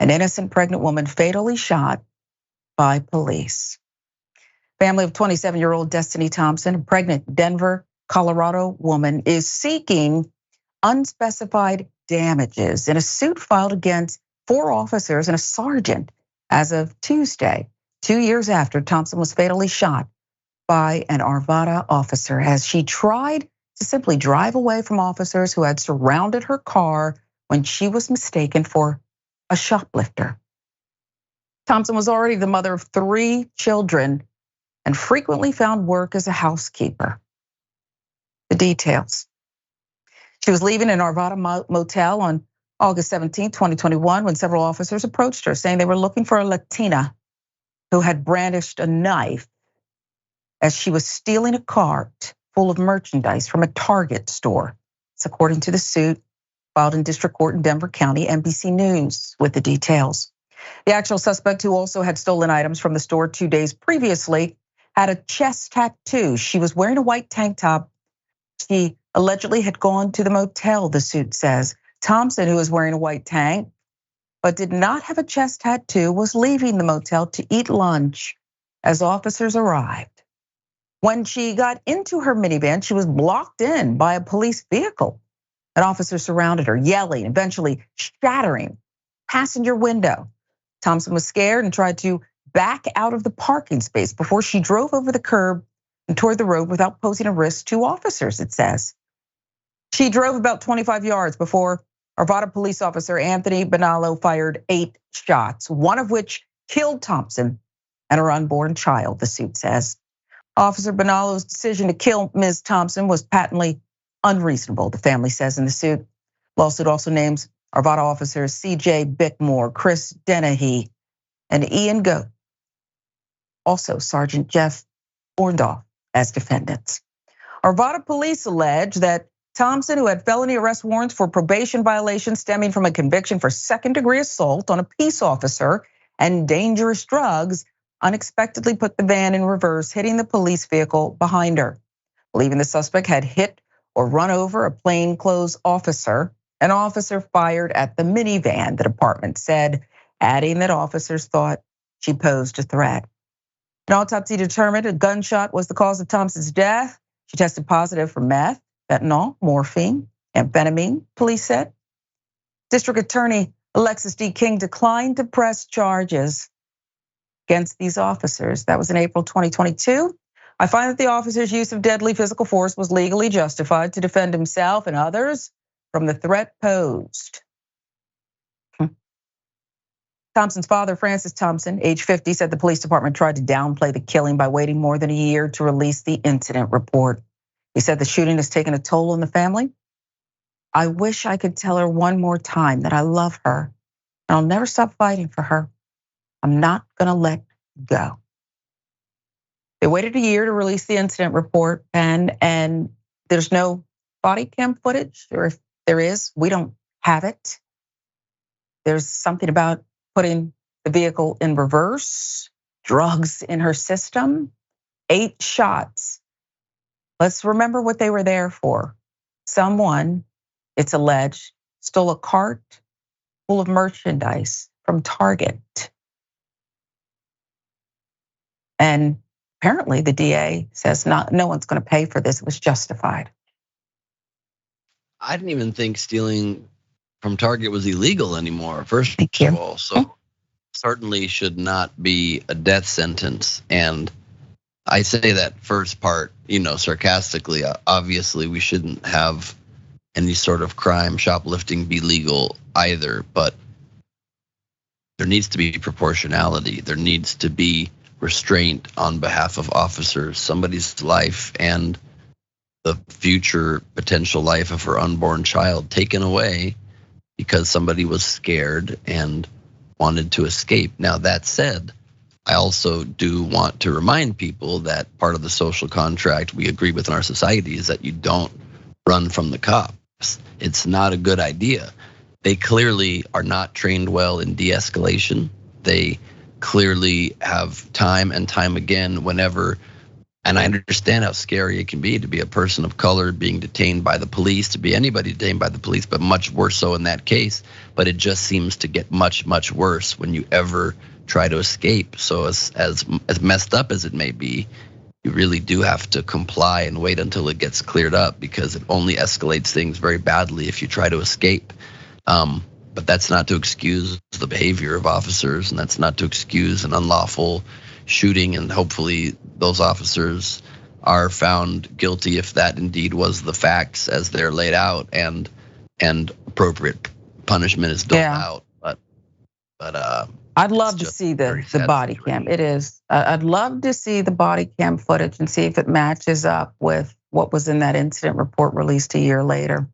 An innocent pregnant woman fatally shot by police. Family of 27-year-old Destinee Thompson, a pregnant Denver, Colorado woman, is seeking unspecified damages in a suit filed against 4 officers and a sergeant as of Tuesday, 2 years after Thompson was fatally shot by an Arvada officer as she tried to simply drive away from officers who had surrounded her car when she was mistaken for a shoplifter. Thompson was already the mother of 3 children and frequently found work as a housekeeper. The details. She was leaving an Arvada motel on August 17, 2021, when several officers approached her saying they were looking for a Latina who had brandished a knife as she was stealing a cart full of merchandise from a Target store. It's according to the suit filed in district court in Denver County. NBC News with the details. The actual suspect, who also had stolen items from the store 2 days previously, had a chest tattoo. She was wearing a white tank top. She allegedly had gone to the motel, the suit says. Thompson, who was wearing a white tank but did not have a chest tattoo, was leaving the motel to eat lunch as officers arrived. When she got into her minivan, she was blocked in by a police vehicle. An officer surrounded her, yelling, eventually shattering passenger window. Thompson was scared and tried to back out of the parking space before she drove over the curb and toward the road without posing a risk to officers, it says. She drove about 25 yards before Arvada police officer Anthony Bonallo fired 8 shots, one of which killed Thompson and her unborn child, the suit says. Officer Bonallo's decision to kill Ms. Thompson was patently unreasonable, the family says in the suit. Lawsuit also names Arvada officers C.J. Bickmore, Chris Dennehy, and Ian Goat. Also, Sergeant Jeff Orndorff as defendants. Arvada police allege that Thompson, who had felony arrest warrants for probation violations stemming from a conviction for second-degree assault on a peace officer and dangerous drugs, unexpectedly put the van in reverse, hitting the police vehicle behind her. Believing the suspect had hit or run over a plainclothes officer, an officer fired at the minivan, the department said, adding that officers thought she posed a threat. An autopsy determined a gunshot was the cause of Thompson's death. She tested positive for meth, fentanyl, morphine, amphetamine, police said. District Attorney Alexis D. King declined to press charges against these officers. That was in April 2022. I find that the officer's use of deadly physical force was legally justified to defend himself and others from the threat posed. Thompson's father, Francis Thompson, age 50, said the police department tried to downplay the killing by waiting more than a year to release the incident report. He said the shooting has taken a toll on the family. I wish I could tell her one more time that I love her and I'll never stop fighting for her. I'm not gonna let go. They waited a year to release the incident report, and there's no body cam footage, or if there is, we don't have it. There's something about putting the vehicle in reverse, drugs in her system, 8 shots. Let's remember what they were there for. Someone, it's alleged, stole a cart full of merchandise from Target. And apparently the DA says no one's gonna pay for this, it was justified. I didn't even think stealing from Target was illegal anymore, first of all. So certainly should not be a death sentence. And I say that first part, sarcastically. Obviously, we shouldn't have any sort of crime, shoplifting, be legal either. But there needs to be proportionality. There needs to be restraint on behalf of officers. Somebody's life and the future potential life of her unborn child taken away because somebody was scared and wanted to escape. Now, that said, I also do want to remind people that part of the social contract we agree with in our society is that you don't run from the cops. It's not a good idea. They clearly are not trained well in de-escalation. They clearly have time and time again, whenever And I understand how scary it can be to be a person of color being detained by the police, to be anybody detained by the police, but much worse so in that case. But it just seems to get much, much worse when you ever try to escape. So as messed up as it may be, you really do have to comply and wait until it gets cleared up, because it only escalates things very badly if you try to escape. But that's not to excuse the behavior of officers, and that's not to excuse an unlawful shooting. And hopefully those officers are found guilty if that indeed was the facts as they're laid out, and appropriate punishment is doled out. But I'd love to see the body cam. It is. I'd love to see the body cam footage and see if it matches up with what was in that incident report released a year later.